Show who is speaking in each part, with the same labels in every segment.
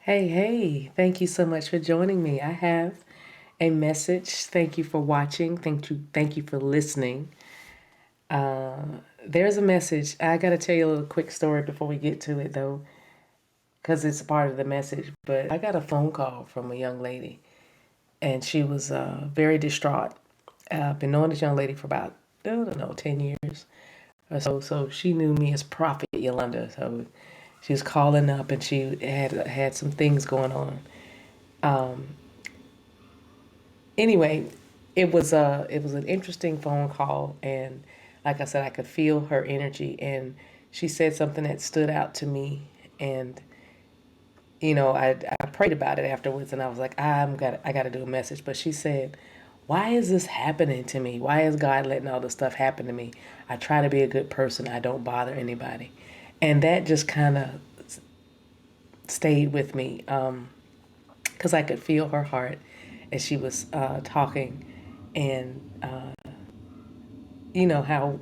Speaker 1: Hey, hey, thank you so much for joining me. I have a message. Thank you for watching. Thank you for listening. There's a message. I got to tell you a little quick story before we get to it, though, because it's part of the message. But I got a phone call from a young lady, and she was very distraught. I've been knowing this young lady for about, I don't know, 10 years or so. So she knew me as Prophet Yolanda. So she was calling up, and she had some things going on. Anyway, it was an interesting phone call, and like I said, I could feel her energy, and she said something that stood out to me, and I prayed about it afterwards, and I was like, I got to do a message. But she said, "Why is this happening to me? Why is God letting all this stuff happen to me? I try to be a good person. I don't bother anybody," and that just kind of stayed with me because I could feel her heart as she was talking, and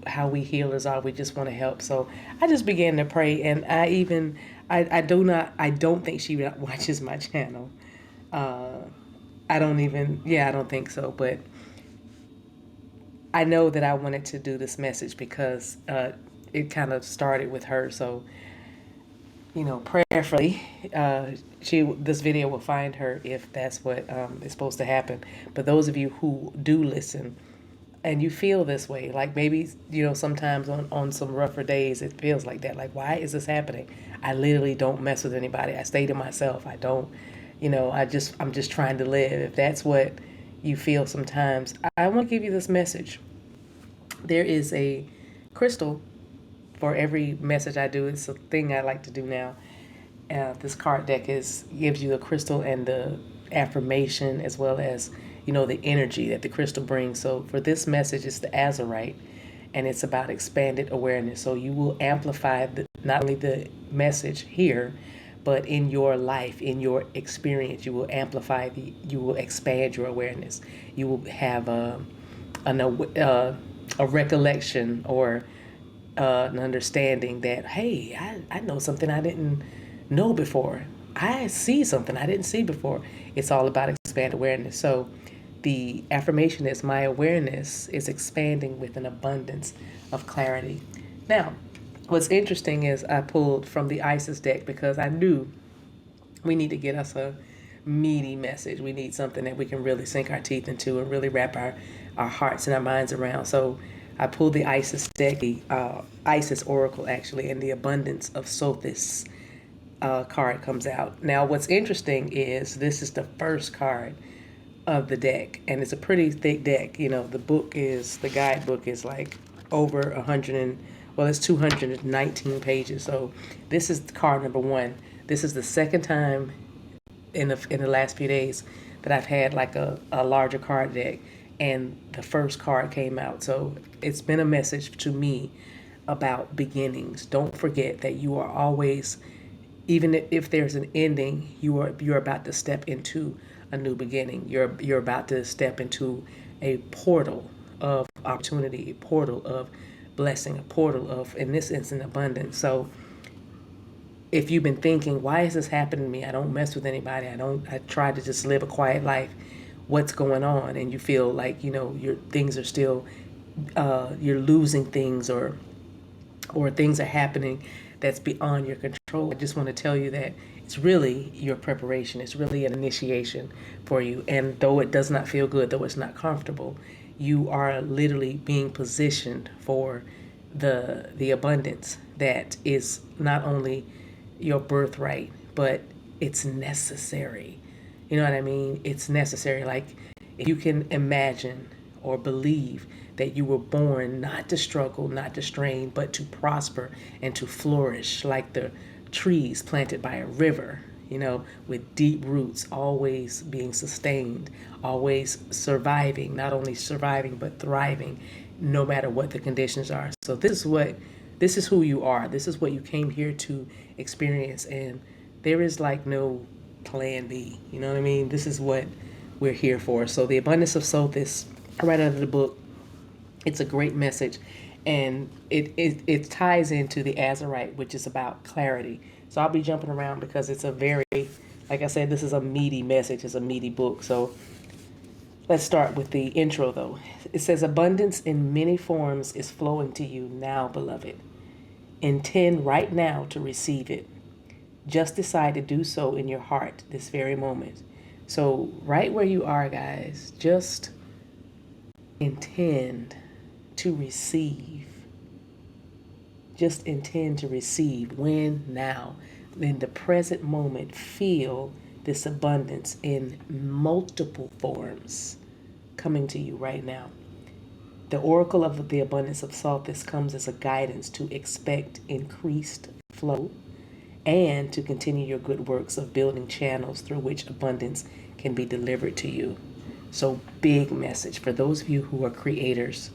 Speaker 1: how we healers are. We just want to help. So I just began to pray, and I don't think she watches my channel. I don't think so. But I know that I wanted to do this message because it kind of started with her. So prayerfully, this video will find her if that's what is supposed to happen. But those of you who do listen, and you feel this way, like maybe sometimes on some rougher days it feels like that, like, why is this happening? I literally don't mess with anybody. I stay to myself. I don't, I'm just trying to live. If that's what you feel sometimes, I want to give you this message. There is a crystal for every message I do. It's a thing I like to do now. This card deck gives you a crystal and the affirmation, as well as the energy that the crystal brings. So for this message, it's the azurite, and it's about expanded awareness. So you will amplify not only the message here, but in your life, in your experience, you will you will expand your awareness. You will have a recollection, or an understanding that, hey, I know something I didn't know before. I see something I didn't see before. It's all about expand awareness. So the affirmation is, my awareness is expanding with an abundance of clarity. Now, what's interesting is I pulled from the Isis deck because I knew we need to get us a meaty message. We need something that we can really sink our teeth into and really wrap our hearts and our minds around. So I pulled the Isis deck, the Isis Oracle, actually, and the Abundance of Sothis card comes out. Now, what's interesting is this is the first card of the deck, and it's a pretty thick deck. The guidebook is like over 100 it's 219 pages. So this is card number one. This is the second time in the last few days that I've had like a larger card deck, and the first card came out. So it's been a message to me about beginnings. Don't forget that you are always, even if there's an ending, you're about to step into a new beginning. You're about to step into a portal of opportunity, a portal of blessing, a portal of, in this instance, abundance. So if you've been thinking, why is this happening to me? I don't mess with anybody. I try to just live a quiet life. What's going on? And you feel like, your things are still, you're losing things, or things are happening that's beyond your control. I just want to tell you that it's really your preparation. It's really an initiation for you. And though it does not feel good, though it's not comfortable, you are literally being positioned for the abundance that is not only your birthright, but it's necessary. You know what I mean? It's necessary. Like, if you can imagine or believe that you were born not to struggle, not to strain, but to prosper and to flourish, like the trees planted by a river, with deep roots, always being sustained, always surviving, not only surviving, but thriving, no matter what the conditions are. So this is who you are. This is what you came here to experience. And there is like no plan B. You know what I mean? This is what we're here for. So the Abundance of Sothis, right out of the book, it's a great message, and it ties into the Azurite, which is about clarity. So I'll be jumping around because it's a very Like I said, this is a meaty message. It's a meaty book. So let's start with the intro, though. It says, abundance in many forms is flowing to you now, beloved. Intend right now to receive it. Just decide to do so in your heart this very moment. So, right where you are, guys, just intend to receive. Just intend to receive. When? Now. In the present moment, feel this abundance in multiple forms coming to you right now. The oracle of the abundance of salt, this comes as a guidance to expect increased flow and to continue your good works of building channels through which abundance can be delivered to you. So, big message for those of you who are creators.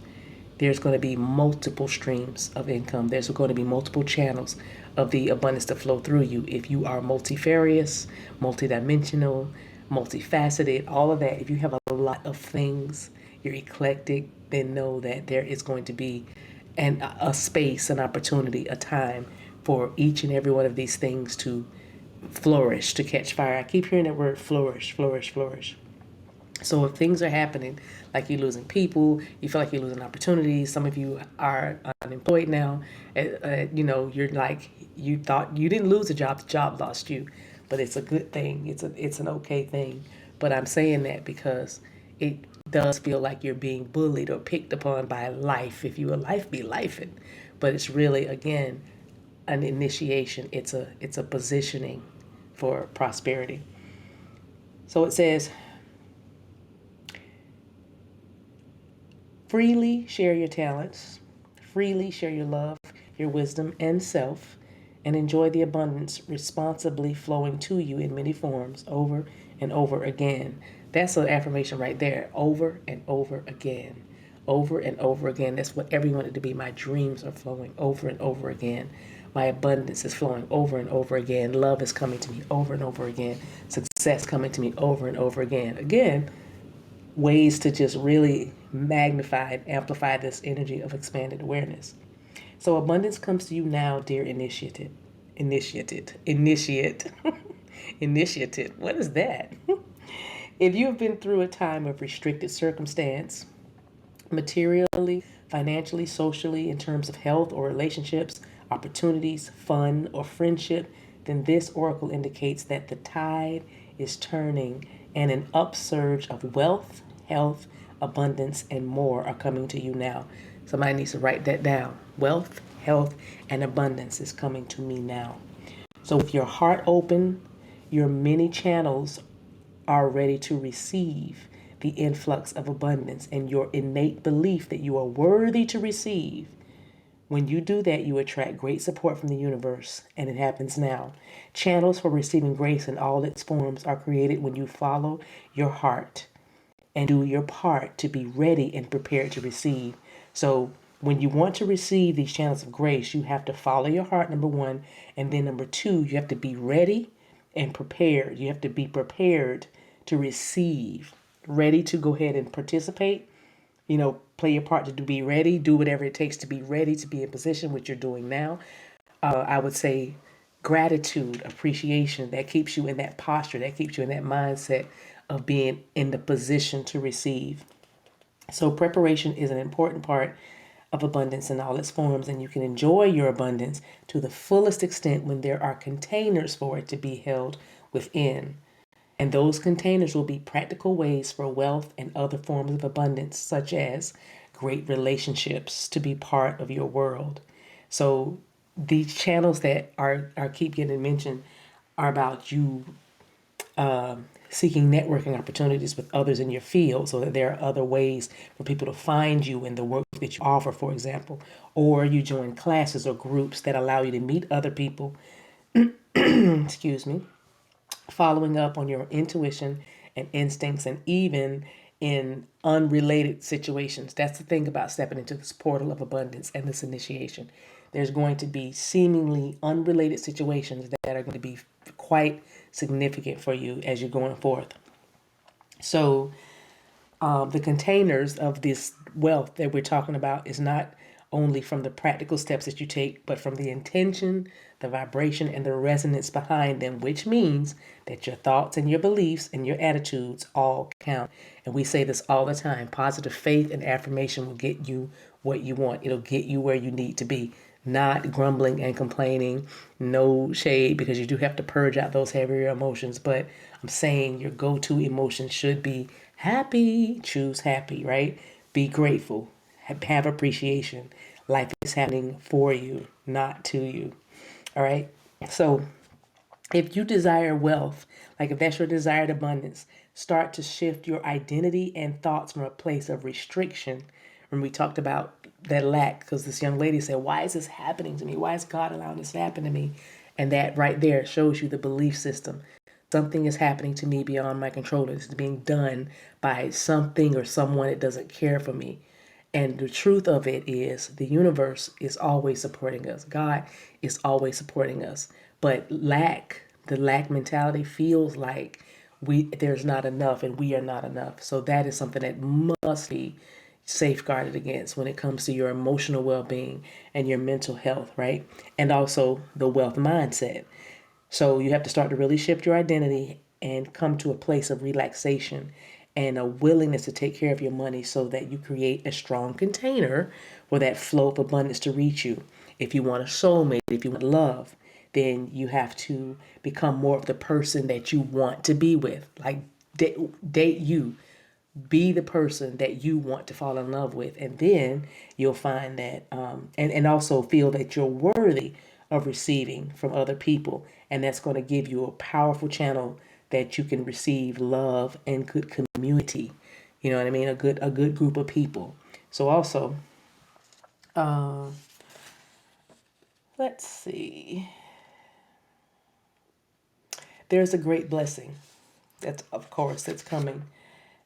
Speaker 1: There's going to be multiple streams of income. There's going to be multiple channels of the abundance to flow through you. If you are multifarious, multidimensional, multifaceted, all of that, if you have a lot of things, you're eclectic, then know that there is going to be a space, an opportunity, a time for each and every one of these things to flourish, to catch fire. I keep hearing that word flourish, flourish, flourish. So if things are happening, like you're losing people, you feel like you're losing opportunities. Some of you are unemployed now. You're like, you thought you didn't lose a job, the job lost you, but it's a good thing. It's an okay thing. But I'm saying that because it does feel like you're being bullied or picked upon by life. If you a life, be lifing. But it's really, again, an initiation. It's a positioning for prosperity. So it says, freely share your talents, freely share your love, your wisdom, and self, and enjoy the abundance responsibly flowing to you in many forms over and over again. That's an affirmation right there. Over and over again. Over and over again. That's what everyone wanted to be. My dreams are flowing over and over again. My abundance is flowing over and over again. Love is coming to me over and over again. Success coming to me over and over again. Again, ways to just really magnify and amplify this energy of expanded awareness. So abundance comes to you now, dear initiate. Initiate. Initiate. What is that? If you've been through a time of restricted circumstance, materially, financially, socially, in terms of health or relationships, opportunities, fun, or friendship, then this oracle indicates that the tide is turning and an upsurge of wealth, health, abundance, and more are coming to you now. Somebody needs to write that down. Wealth, health, and abundance is coming to me now. So with your heart open, your many channels are ready to receive the influx of abundance, and your innate belief that you are worthy to receive. When you do that, you attract great support from the universe, and it happens now. Channels for receiving grace in all its forms are created when you follow your heart and do your part to be ready and prepared to receive. So when you want to receive these channels of grace, you have to follow your heart, number one, and then number two, you have to be ready and prepared. You have to be prepared to receive, ready to go ahead and participate, play your part to be ready, do whatever it takes to be ready to be in position, which you're doing now. I would say gratitude, appreciation, that keeps you in that posture, that keeps you in that mindset of being in the position to receive. So preparation is an important part of abundance in all its forms, and you can enjoy your abundance to the fullest extent when there are containers for it to be held within. And those containers will be practical ways for wealth and other forms of abundance, such as great relationships, to be part of your world. So these channels that are keep getting mentioned are about you seeking networking opportunities with others in your field, so that there are other ways for people to find you in the work that you offer, for example, or you join classes or groups that allow you to meet other people, excuse me, following up on your intuition and instincts, and even in unrelated situations. That's the thing about stepping into this portal of abundance and this initiation. There's going to be seemingly unrelated situations that are going to be quite significant for you as you're going forth. So the containers of this wealth that we're talking about is not only from the practical steps that you take, but from the intention, the vibration, and the resonance behind them, which means that your thoughts and your beliefs and your attitudes all count. And we say this all the time. Positive faith and affirmation will get you what you want. It'll get you where you need to be. Not grumbling and complaining, no shade, because you do have to purge out those heavier emotions. But I'm saying your go-to emotion should be happy. Choose happy, right? Be grateful. Have appreciation. Life is happening for you, not to you. All right. So if you desire wealth, like if that's your desired abundance, start to shift your identity and thoughts from a place of restriction. When we talked about that lack, because this young lady said, why is this happening to me? Why is God allowing this to happen to me? And that right there shows you the belief system. Something is happening to me beyond my control. It's being done by something or someone that doesn't care for me. And the truth of it is the universe is always supporting us. God is always supporting us. But the lack mentality feels like there's not enough and we are not enough. So that is something that must be safeguarded against when it comes to your emotional well-being and your mental health, right? And also the wealth mindset. So you have to start to really shift your identity and come to a place of relaxation and a willingness to take care of your money so that you create a strong container for that flow of abundance to reach you. If you want a soulmate, if you want love, then you have to become more of the person that you want to be with. Like date you. Be the person that you want to fall in love with. And then you'll find that, and also feel that you're worthy of receiving from other people. And that's going to give you a powerful channel that you can receive love and good community. You know what I mean? A good group of people. So also, let's see. There's a great blessing. That's coming.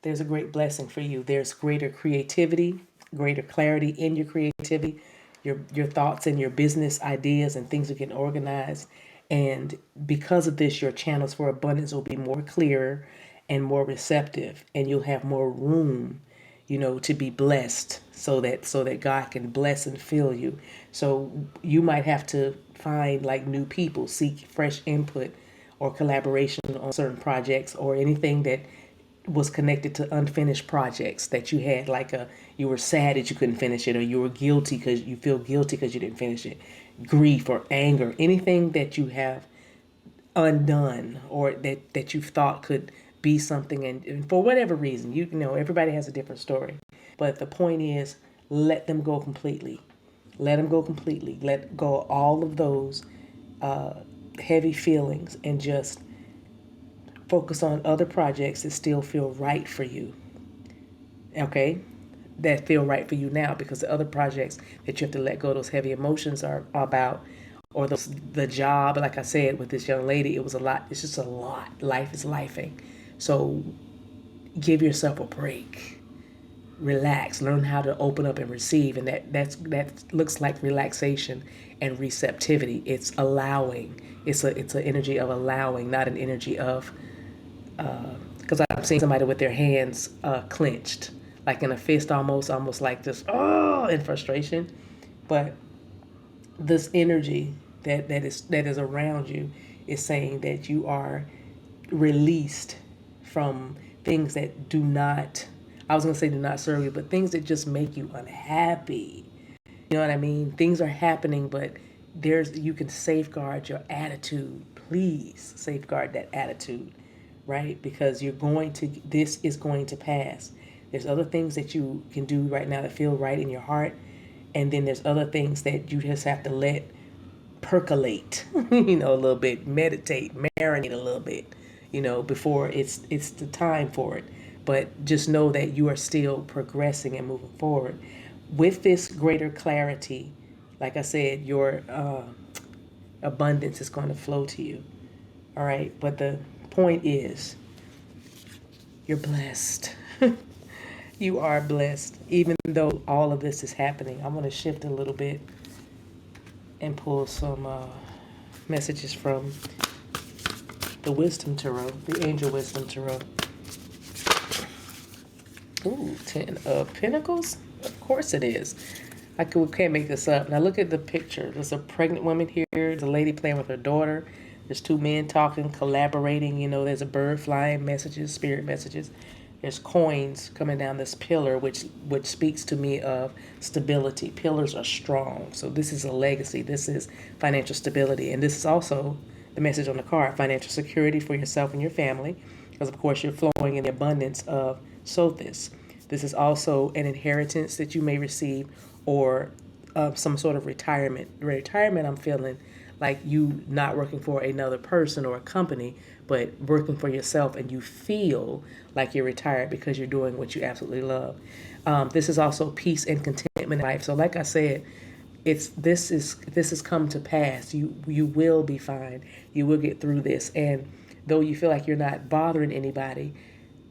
Speaker 1: There's a great blessing for you. There's greater creativity, greater clarity in your creativity, your thoughts and your business ideas and things are getting organized. And because of this, your channels for abundance will be more clearer and more receptive, and you'll have more room, to be blessed so that God can bless and fill you. So you might have to find like new people, seek fresh input or collaboration on certain projects or anything that was connected to unfinished projects that you had, like you were sad that you couldn't finish it, or you were guilty because you feel guilty because you didn't finish it, grief or anger, anything that you have undone or that you thought could be something, and for whatever reason, everybody has a different story, but the point is, let them go completely. Let them go completely. Let go of all of those heavy feelings and just focus on other projects that still feel right for you. Okay? That feel right for you now, because the other projects that you have to let go of those heavy emotions are about, or the job, like I said with this young lady, it was a lot. It's just a lot. Life is lifing. So give yourself a break. Relax. Learn how to open up and receive. And that looks like relaxation and receptivity. It's allowing. It's an energy of allowing, not an energy of because I've seen somebody with their hands clenched, like in a fist, almost like this, in frustration. But this energy that is around you is saying that you are released from things that do not. I was gonna say do not serve you, but things that just make you unhappy. You know what I mean? Things are happening, but you can safeguard your attitude. Please safeguard that attitude, right? Because this is going to pass. There's other things that you can do right now that feel right in your heart. And then there's other things that you just have to let percolate, a little bit, meditate, marinate a little bit, before it's the time for it. But just know that you are still progressing and moving forward. With this greater clarity, like I said, your abundance is going to flow to you. All right. But the point is, you're blessed. You are blessed. Even though all of this is happening, I'm going to shift a little bit and pull some messages from the Wisdom Tarot, the Angel Wisdom Tarot. Ooh, 10 of Pentacles? Of course it is. can't make this up. Now look at the picture. There's a pregnant woman here. There's a lady playing with her daughter. There's two men talking, collaborating. There's a bird flying, messages, spirit messages. There's coins coming down this pillar, which speaks to me of stability. Pillars are strong. So this is a legacy. This is financial stability. And this is also the message on the card, financial security for yourself and your family. Because, of course, you're flowing in the abundance of Sothis. This is also an inheritance that you may receive or some sort of retirement. Retirement, I'm feeling like you not working for another person or a company, but working for yourself, and you feel like you're retired because you're doing what you absolutely love. This is also peace and contentment in life. So like I said, this has come to pass. You will be fine. You will get through this. And though you feel like you're not bothering anybody,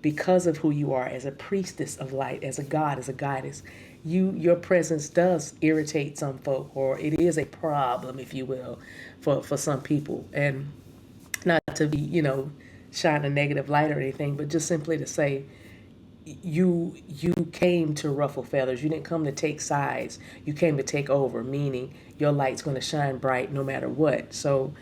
Speaker 1: because of who you are as a priestess of light, as a god, as a goddess, your presence does irritate some folk, or it is a problem, if you will, for some people. And not to be, shine a negative light or anything, but just simply to say you came to ruffle feathers. You didn't come to take sides. You came to take over, meaning your light's going to shine bright no matter what. So,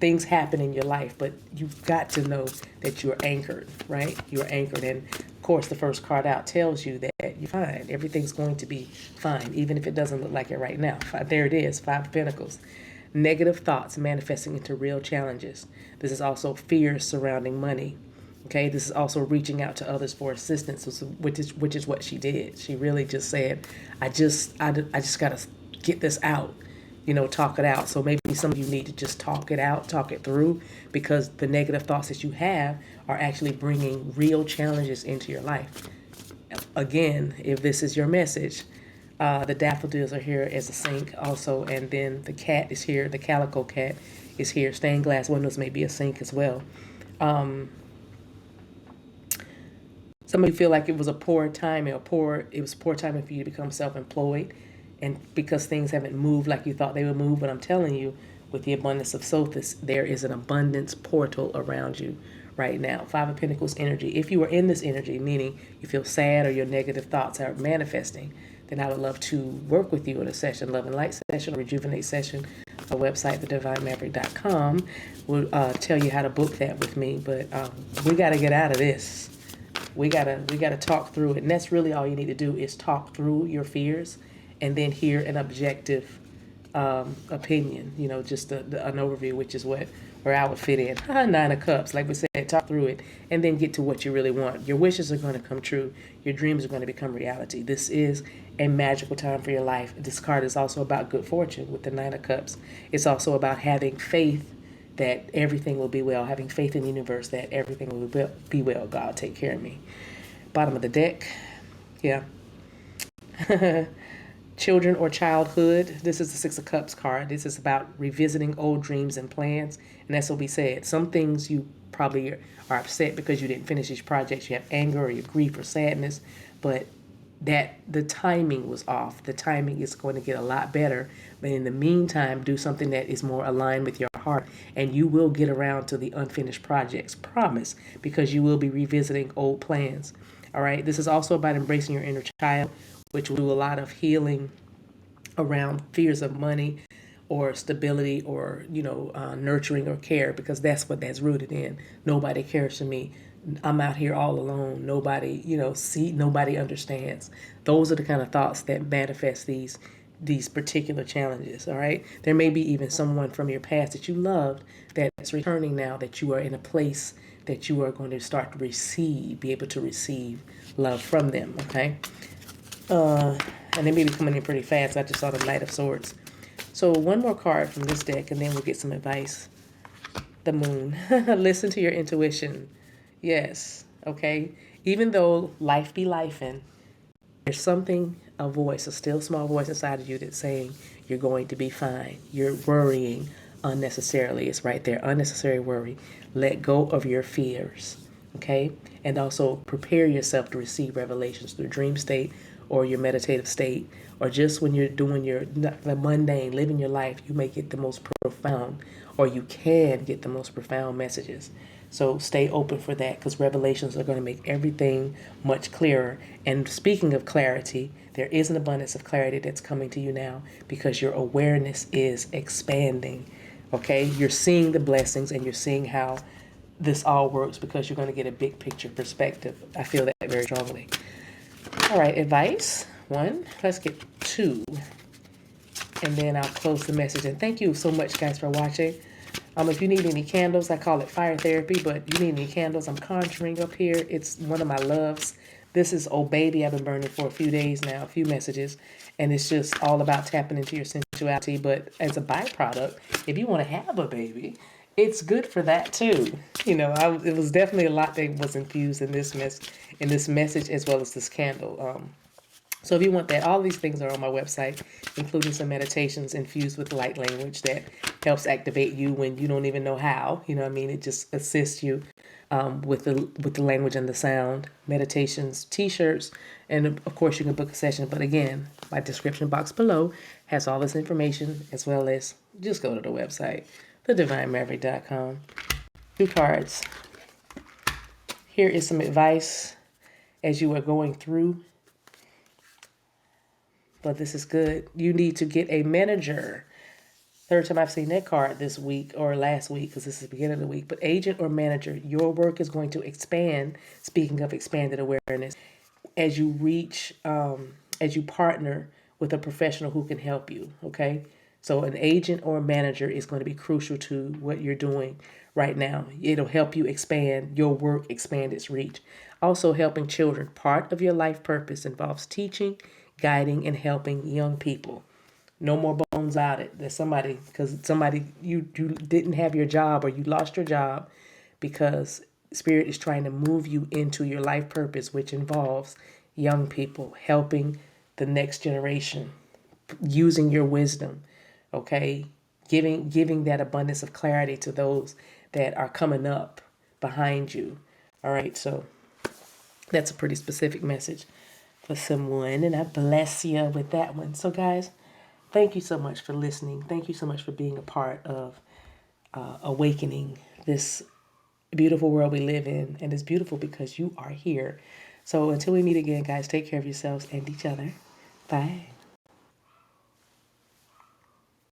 Speaker 1: things happen in your life, but you've got to know that you're anchored, right? You're anchored. And of course, the first card out tells you that you're fine. Everything's going to be fine, even if it doesn't look like it right now. There it is, 5 of Pentacles. Negative thoughts manifesting into real challenges. This is also fears surrounding money. Okay, this is also reaching out to others for assistance, which is what she did. She really just said, I just got to get this out. Talk it out. So maybe some of you need to just talk it out, talk it through, because the negative thoughts that you have are actually bringing real challenges into your life. Again, if this is your message, the daffodils are here as a sink also, and then the cat is here. The calico cat is here. Stained glass windows may be a sink as well. Some of you feel like it was poor timing for you to become self-employed, and because things haven't moved like you thought they would move. But I'm telling you, with the abundance of Sothis, there is an abundance portal around you right now. 5 of Pentacles energy. If you are in this energy, meaning you feel sad or your negative thoughts are manifesting, then I would love to work with you in a session, Love and Light session, or Rejuvenate Session. Our website, TheDivineMaverick.com, will tell you how to book that with me. But we got to get out of this. We gotta talk through it, and that's really all you need to do is talk through your fears, and then hear an objective opinion. Just an overview, which is where I would fit in. 9 of Cups, like we said, talk through it, and then get to what you really want. Your wishes are going to come true. Your dreams are going to become reality. This is a magical time for your life. This card is also about good fortune with the 9 of Cups. It's also about having faith that everything will be well, having faith in the universe that everything will be well. God, take care of me. Bottom of the deck. Yeah. Children or childhood. This is the 6 of Cups card. This is about revisiting old dreams and plans. And that's what we said. Some things you probably are upset because you didn't finish these projects. You have anger or you grief or sadness. But that the timing was off. The timing is going to get a lot better. But in the meantime, do something that is more aligned with your heart, and you will get around to the unfinished projects. Promise, because you will be revisiting old plans. All right. This is also about embracing your inner child, which will do a lot of healing around fears of money or stability or, nurturing or care, because that's what that's rooted in. Nobody cares for me. I'm out here all alone. Nobody, nobody understands. Those are the kind of thoughts that manifest these particular challenges. All right. There may be even someone from your past that you loved that's returning now that you are in a place that you are going to start to be able to receive love from them. Okay. And they may be coming in pretty fast. I just saw the Knight of Swords. So one more card from this deck, and then we'll get some advice. The Moon. Listen to your intuition. Yes. Okay. Even though life be lifing, there's something, a voice, a still small voice inside of you that's saying you're going to be fine. You're worrying unnecessarily. It's right there. Unnecessary worry. Let go of your fears. Okay. And also prepare yourself to receive revelations through dream state or your meditative state, or just when you're doing the mundane, living your life, you may get the most profound, or you can get the most profound messages. So stay open for that, because revelations are going to make everything much clearer. And speaking of clarity, there is an abundance of clarity that's coming to you now because your awareness is expanding. Okay? You're seeing the blessings and you're seeing how this all works because you're going to get a big picture perspective. I feel that very strongly. All right, advice. 1. Let's get 2. And then I'll close the message. And thank you so much, guys, for watching. If you need any candles, I call it fire therapy, but you need any candles, I'm conjuring up here. It's one of my loves. This is Oh Baby. I've been burning for a few days now, a few messages, and it's just all about tapping into your sensuality. But as a byproduct, if you want to have a baby, it's good for that too. It was definitely a lot that was infused in this message as well as this candle. So if you want that, all these things are on my website, including some meditations infused with light language that helps activate you when you don't even know how. It just assists you with the language and the sound. Meditations, T-shirts, and of course you can book a session. But again, my description box below has all this information, as well as just go to the website, TheDivineMaverick.com. 2 cards. Here is some advice as you are going through. But this is good. You need to get a manager. 3rd time I've seen that card this week or last week, because this is the beginning of the week. But agent or manager, your work is going to expand. Speaking of expanded awareness, as you as you partner with a professional who can help you. Okay, so an agent or a manager is going to be crucial to what you're doing right now. It'll help you expand your work, expand its reach. Also, helping children. Part of your life purpose involves teaching, guiding, and helping young people. No more bones out it. There's somebody, you didn't have your job or you lost your job because Spirit is trying to move you into your life purpose, which involves young people, helping the next generation, using your wisdom, okay? Giving that abundance of clarity to those that are coming up behind you. All right, so that's a pretty specific message for someone, and I bless you with that one. So guys, thank you so much for listening. Thank you so much for being a part of awakening this beautiful world we live in. And it's beautiful because you are here. So until we meet again, guys, take care of yourselves and each other. Bye.